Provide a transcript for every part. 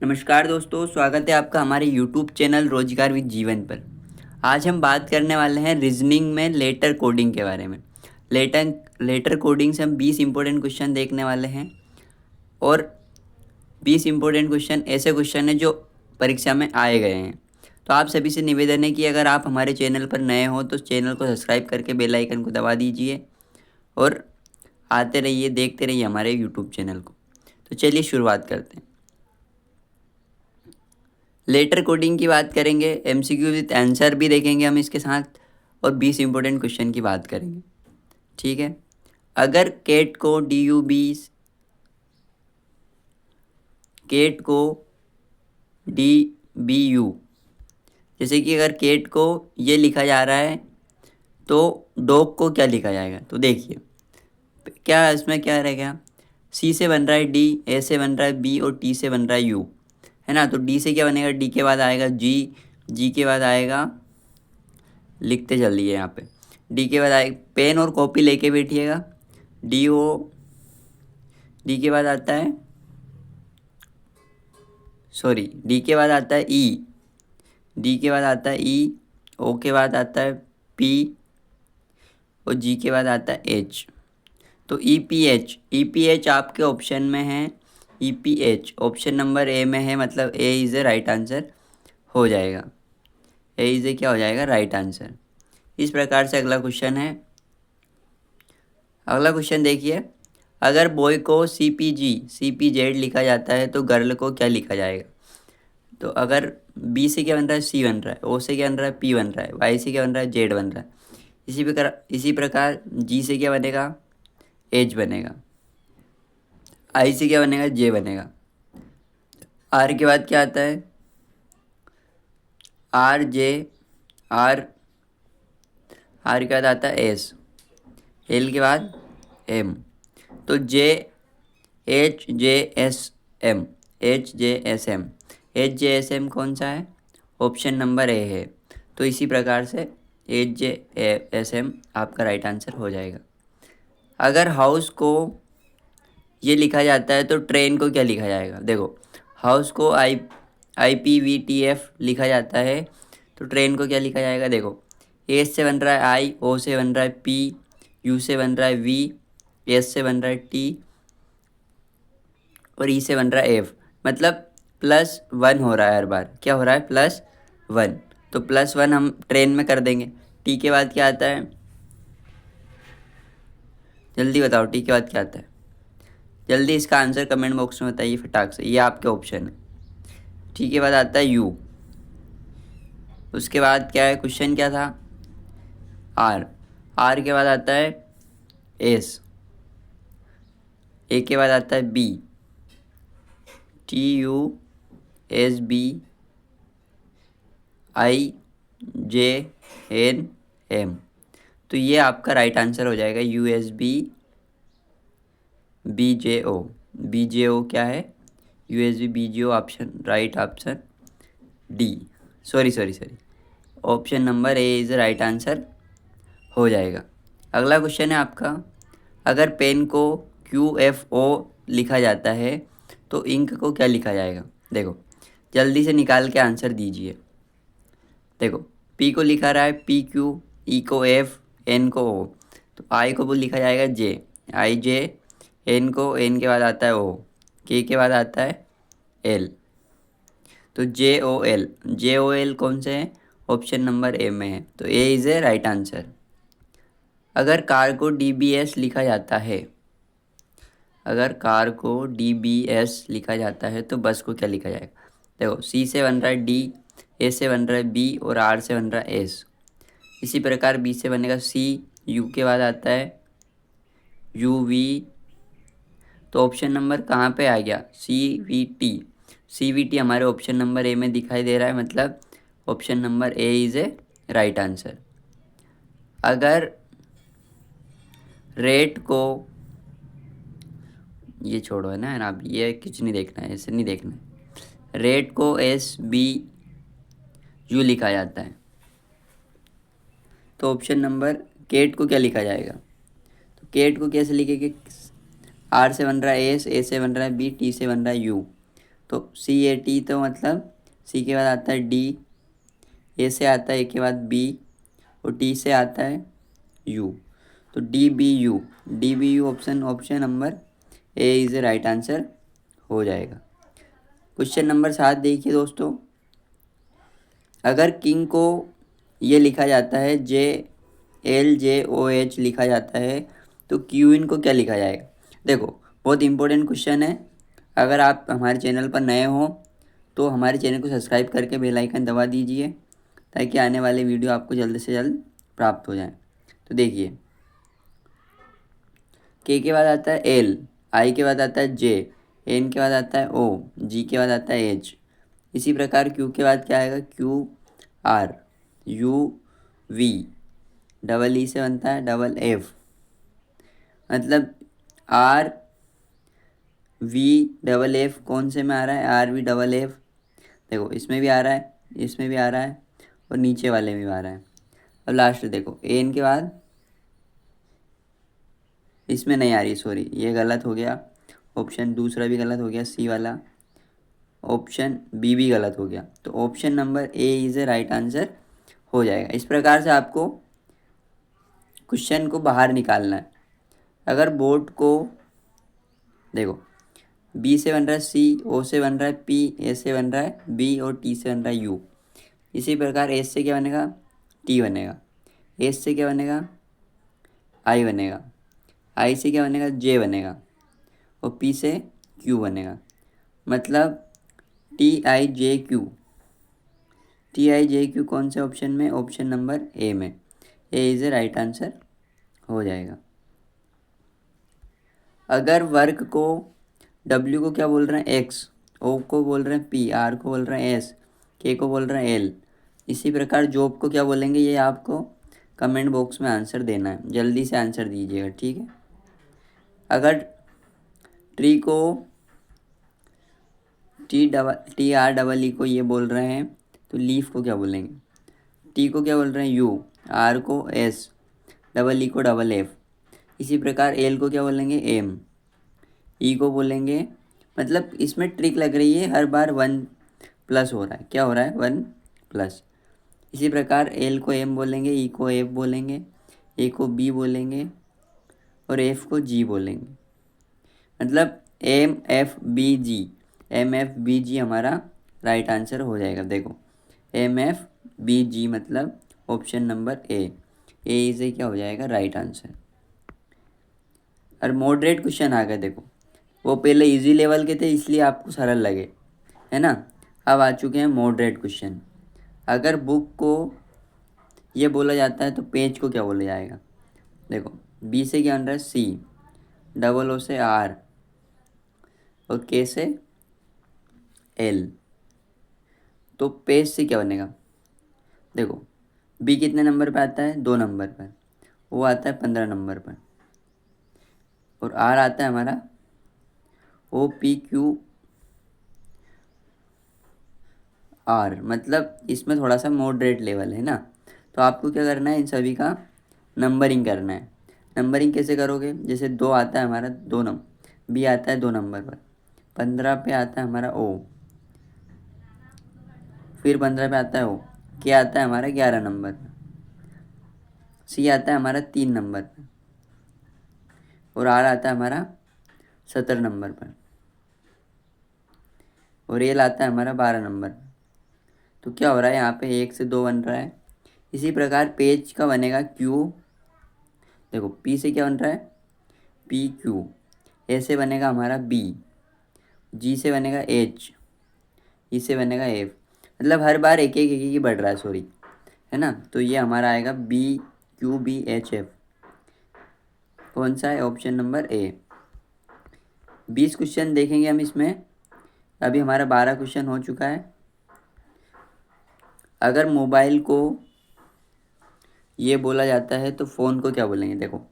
नमस्कार दोस्तों, स्वागत है आपका हमारे यूट्यूब चैनल रोजगार विद जीवन पर। आज हम बात करने वाले हैं रीजनिंग में लेटर कोडिंग के बारे में। लेटर लेटर कोडिंग से हम 20 इंपॉर्टेंट क्वेश्चन देखने वाले हैं और 20 इंपॉर्टेंट क्वेश्चन ऐसे क्वेश्चन हैं जो परीक्षा में आए गए हैं। तो आप सभी से निवेदन है कि अगर आप हमारे चैनल पर नए हो तो चैनल को सब्सक्राइब करके बेल आइकन को दबा दीजिए और आते रहिए, देखते रहिए हमारे यूट्यूब चैनल को। तो चलिए शुरुआत करते हैं। लेटर कोडिंग की बात करेंगे, एमसीक्यू विद आंसर भी देखेंगे हम इसके साथ और 20 इंपॉर्टेंट क्वेश्चन की बात करेंगे। ठीक है। अगर केट को डी बी यू, जैसे कि अगर केट को ये लिखा जा रहा है तो डॉग को क्या लिखा जाएगा। तो देखिए क्या इसमें क्या रहेगा। सी से बन रहा है डी, ए से बन रहा है बी और टी से बन रहा है यू, है ना। तो डी से क्या बनेगा, डी के बाद आएगा जी, जी के बाद आएगा, लिखते जल्दी है यहाँ पे, डी के बाद आएगा, पेन और कॉपी लेके बैठिएगा, डी ओ, डी के बाद आता है, सॉरी डी के बाद आता है ई, डी के बाद आता है ई, ओ के बाद आता है पी और जी के बाद आता है एच। तो ई पी एच आपके ऑप्शन में है, E P H option number ए में है, मतलब A is a right answer हो जाएगा। ए इज़ ए क्या हो जाएगा, राइट आंसर। इस प्रकार से अगला क्वेश्चन है। अगला क्वेश्चन देखिए, अगर बॉय को सी पी जेड लिखा जाता है तो गर्ल को क्या लिखा जाएगा। तो अगर बी से क्या बन रहा है, सी बन रहा है, ओ से क्या बन रहा है, पी बन रहा है, वाई से क्या बन रहा है, जेड बन रहा है। इसी प्रकार जी से क्या बनेगा, एच बनेगा, आई से क्या बनेगा, जे बनेगा। आर के बाद क्या आता है, आर जे, आर, आर के बाद आता है एस, एल के बाद एम। तो J H J S M, H J S M, H J S M कौन सा है, ऑप्शन नंबर ए है। तो इसी प्रकार से एच जे एस एम आपका राइट आंसर हो जाएगा। अगर हाउस को ये लिखा जाता है तो ट्रेन को क्या लिखा जाएगा। देखो हाउस को I P V T F लिखा जाता है तो ट्रेन को क्या लिखा जाएगा। देखो एस से बन रहा है आई, ओ से बन रहा है पी, यू से बन रहा है वी, एस से बन रहा है टी और ई से बन रहा है एफ। मतलब +1 हो रहा है हर बार, क्या हो रहा है, +1। तो +1 हम ट्रेन में कर देंगे। टी के बाद क्या आता है, जल्दी बताओ टी के बाद क्या आता है। जल्दी इसका आंसर कमेंट बॉक्स में बताइए फटाक से, ये आपके ऑप्शन है। टी के बाद आता है यू, उसके बाद क्या है, क्वेश्चन क्या था, आर, आर के बाद आता है एस, ए के बाद आता है B, T U S B, I J N M. तो ये आपका राइट आंसर हो जाएगा, U S B B J O. B J O क्या है, U S B J O, option right option D, sorry option number A is right answer हो जाएगा। अगला क्वेश्चन है आपका, अगर पेन को क्यू एफ ओ लिखा जाता है तो इंक को क्या लिखा जाएगा। देखो जल्दी से निकाल के आंसर दीजिए। देखो पी को लिखा रहा है पी क्यू, ई को एफ, एन को ओ। तो आई को वो लिखा जाएगा जे, आई जे, एन को, एन के बाद आता है ओ, के बाद आता है एल। तो जे ओ एल कौन से हैं, ऑप्शन नंबर ए में है। तो A is a right answer. अगर कार को डी बी एस लिखा जाता है, अगर कार को डी बी एस लिखा जाता है तो बस को क्या लिखा जाएगा। देखो सी से बन रहा है डी, ए से बन रहा है बी और आर से बन रहा है एस। इसी प्रकार बी से बनेगा सी, यू के बाद आता है यू वी। तो ऑप्शन नंबर कहाँ पे आ गया, सी we T. C we T हमारे ऑप्शन नंबर ए में दिखाई दे रहा है, मतलब option number A is a right answer. अगर रेट को, ये छोड़ो है ना अब, ये कुछ नहीं देखना है, ऐसे नहीं देखना है। रेट को एस बी यू लिखा जाता है तो ऑप्शन नंबर केट को क्या लिखा जाएगा। तो केट को कैसे लिखेंगे, आर से बन रहा है एस, ए से बन रहा है बी, टी से बन रहा है यू। तो CAT, तो मतलब C के बाद आता है D, A से आता है A के बाद B, और T से आता है U। तो DBU, DBU option number A is a right answer हो जाएगा। क्वेश्चन नंबर 7 देखिए दोस्तों, अगर किंग को ये लिखा जाता है JLJOH लिखा जाता है, तो क्यूइन को क्या लिखा जाएगा? देखो, बहुत इंपॉर्टेंट क्वेश्चन है। अगर आप हमारे चैनल पर नए हो तो हमारे चैनल को सब्सक्राइब करके बेल आइकन दबा दीजिए, ताकि आने वाले वीडियो आपको जल्द से जल्द प्राप्त हो जाए। तो देखिए, के बाद आता है L, आई के बाद आता है J, एन के बाद आता है O, जी के बाद आता है H। इसी प्रकार क्यू के बाद क्या आएगा? QR, UV, डबल ई से बनता है डबल F, मतलब RV, कौन से में आ रहा है? RV। देखो, इसमें भी आ रहा है, इसमें भी आ रहा है, और नीचे वाले में भी आ रहा है। अब लास्ट देखो, एन के बाद इसमें नहीं आ रही, सॉरी ये गलत हो गया, ऑप्शन दूसरा भी गलत हो गया, सी वाला, ऑप्शन बी भी गलत हो गया। तो option number A is a right answer हो जाएगा। इस प्रकार से आपको क्वेश्चन को बाहर निकालना है। अगर बोर्ड को देखो, बी से बन रहा है सी, ओ से बन रहा है पी, ए से बन रहा है बी, और टी से बन रहा है यू। इसी प्रकार एस से क्या बनेगा? टी बनेगा, एस से क्या बनेगा? आई बनेगा, आई से क्या बनेगा? जे बनेगा, और पी से क्यू बनेगा। मतलब TIJQ, TIJQ कौन से ऑप्शन में? ऑप्शन नंबर ए में। A is a right answer हो जाएगा। अगर वर्क को W को क्या बोल रहे हैं? X, O को बोल रहे हैं P, R को बोल रहे हैं S, K को बोल रहे हैं L। इसी प्रकार जॉब को क्या बोलेंगे, ये आपको कमेंट बॉक्स में आंसर देना है, जल्दी से आंसर दीजिएगा, ठीक है। अगर ट्री को TREE को ये बोल रहे हैं, तो लीफ को क्या बोलेंगे? टी को क्या बोल रहे हैं? U, R को S, डबल ई को डबल F। इसी प्रकार एल को क्या बोलेंगे? एम, ई को बोलेंगे, मतलब इसमें ट्रिक लग रही है, हर बार 1+ हो रहा है। क्या हो रहा है? 1+। इसी प्रकार एल को एम बोलेंगे, ई को एफ बोलेंगे, ए को बी बोलेंगे, और एफ को जी बोलेंगे। मतलब MFBG हमारा राइट आंसर हो जाएगा। देखो, MFBG मतलब option number A is a क्या हो जाएगा? Right answer. और मॉडरेट क्वेश्चन आ गए, देखो वो पहले इजी लेवल के थे इसलिए आपको सरल लगे, है ना। अब आ चुके हैं मॉडरेट क्वेश्चन। अगर बुक को ये बोला जाता है, तो पेज को क्या बोला जाएगा? देखो, बी से क्या बन रहा है? सी, डबल ओ से आर, और के से एल। तो पेज से क्या बनेगा? देखो, बी कितने नंबर पे आता है? 2 नंबर पर, वो आता है 15 नंबर पर, और आर आता है हमारा OPQR, मतलब इसमें थोड़ा सा मॉडरेट लेवल है ना। तो आपको क्या करना है? इन सभी का नंबरिंग करना है। नंबरिंग कैसे करोगे? जैसे 2 आता है हमारा 2 नंबर, बी आता है 2 नंबर पर, 15 पे आता है हमारा ओ, फिर 15 पे आता है ओ, के आता है हमारा 11 नंबर पर, सी आता है हमारा 3 नंबर पर, और आर आता है हमारा 17 नंबर पर, और एल आता है हमारा 12 नंबर पर। तो क्या हो रहा है? यहाँ पे 1 से 2 बन रहा है। इसी प्रकार पेज का बनेगा क्यू। देखो, पी से क्या बन रहा है? PQ, ए से बनेगा हमारा बी, जी से बनेगा H, ई से बनेगा F। मतलब हर बार एक एक ही बढ़ रहा है, सॉरी, है ना। तो ये हमारा आएगा BQBHF। कौन सा है? ऑप्शन नंबर ए। 20 क्वेश्चन देखेंगे हम इसमें। अभी हमारा 12 क्वेश्चन हो चुका है। अगर मोबाइल को ये बोला जाता है, तो फ़ोन को क्या बोलेंगे? देखो,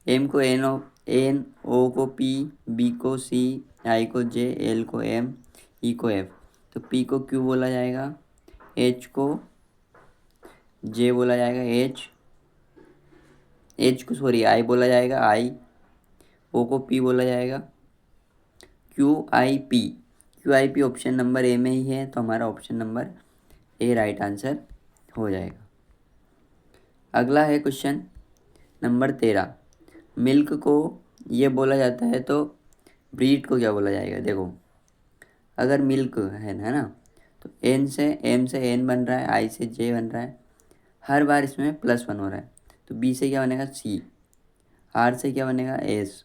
एम को एन, ओ को पी, बी को सी, आई को जे, एल को एम, ई को एफ। तो पी को क्यू बोला जाएगा, एच को जे बोला जाएगा, एच को सॉरी आई बोला जाएगा, आई, ओ को पी बोला जाएगा, QIP ऑप्शन नंबर ए में ही है, तो हमारा ऑप्शन नंबर ए राइट आंसर हो जाएगा। अगला है क्वेश्चन नंबर 13। मिल्क को ये बोला जाता है तो ब्रीड को क्या बोला जाएगा? देखो, अगर मिल्क है ना, तो एन से एम से एन बन रहा है, आई से जे बन रहा है, हर बार इसमें +1 हो रहा है। तो बी से क्या बनेगा? सी। आर से क्या बनेगा? एस।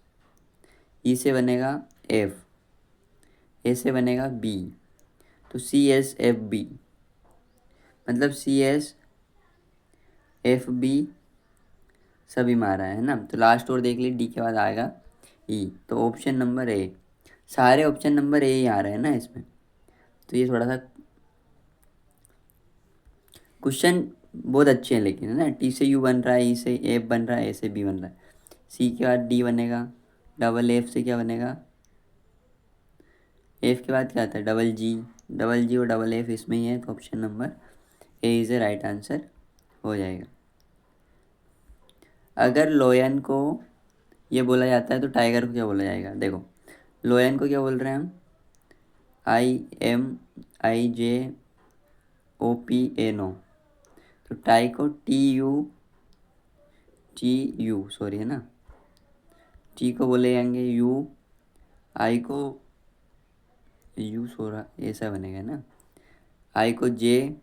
ई से बनेगा एफ। ए से बनेगा बी। तो CSFB, मतलब CSFB सभी में आ रहा है ना। तो लास्ट और देख ली, डी के बाद आएगा ई। तो ऑप्शन नंबर ए, सारे ऑप्शन नंबर ए ही आ रहे हैं ना इसमें। तो ये थोड़ा सा क्वेश्चन बहुत अच्छे हैं लेकिन, है ना। टी से यू बन रहा है, ई से एफ बन रहा है, ए से बी बन रहा है, सी के बाद डी बनेगा, डबल एफ से क्या बनेगा? एफ के बाद क्या आता है? डबल जी। डबल जी और डबल एफ इसमें ही है, तो option number A is a right answer हो जाएगा। अगर लोयन को ये बोला जाता है तो टाइगर को क्या बोला जाएगा? देखो, लोयन को क्या बोल रहे हैं हम? IMIJOPANO। तो टाई को TU सॉरी, है ना, टी को बोले जाएंगे यू, आई को यू सो रहा, ऐसा बनेगा ना, आई को जे,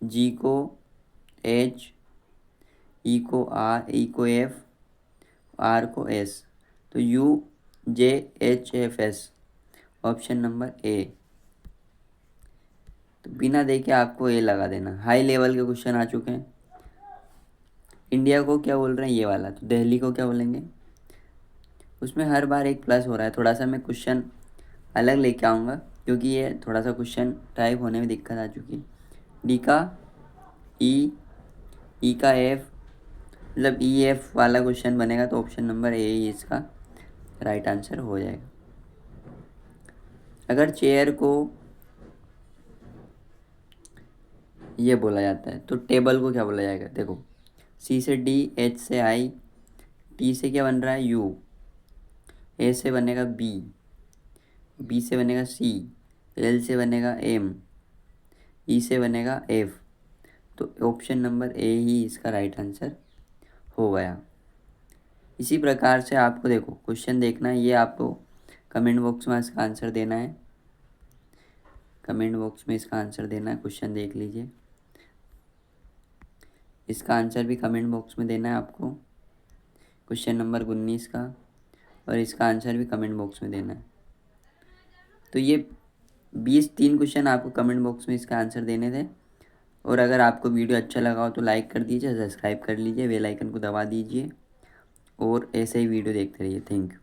जी को एच, ई को आर, ई को एफ, आर को एस। तो UJHFS ऑप्शन नंबर ए। तो बिना देखे आपको ए लगा देना। हाई लेवल के क्वेश्चन आ चुके हैं। इंडिया को क्या बोल रहे हैं? ये वाला। तो दिल्ली को क्या बोलेंगे? उसमें हर बार एक प्लस हो रहा है। थोड़ा सा मैं क्वेश्चन अलग लेके आऊँगा, क्योंकि ये थोड़ा सा क्वेश्चन टाइप होने में दिक्कत आ चुकी है। डी का ई, ई का एफ, मतलब EF वाला क्वेश्चन बनेगा, तो ऑप्शन नंबर ए ही इसका राइट आंसर हो जाएगा। अगर चेयर को ये बोला जाता है तो टेबल को क्या बोला जाएगा? देखो, C से D, H से I, T से क्या बन रहा है? U, A से बनेगा B, B से बनेगा C, L से बनेगा M, E से बनेगा F। तो ऑप्शन नंबर ए ही इसका राइट आंसर हो गया। इसी प्रकार से आपको देखो क्वेश्चन देखना है, ये आपको कमेंट बॉक्स में इसका आंसर देना है। कमेंट बॉक्स में इसका आंसर देना है। क्वेश्चन देख लीजिए, इसका आंसर भी कमेंट बॉक्स में देना है आपको, क्वेश्चन नंबर 19 का, और इसका आंसर भी कमेंट बॉक्स में देना है। तो ये 23 क्वेश्चन आपको कमेंट बॉक्स में इसका आंसर देने थे। और अगर आपको वीडियो अच्छा लगा हो तो लाइक कर दीजिए, सब्सक्राइब कर लीजिए, बेल आइकन को दबा दीजिए, और ऐसे ही वीडियो देखते रहिए। Thank you.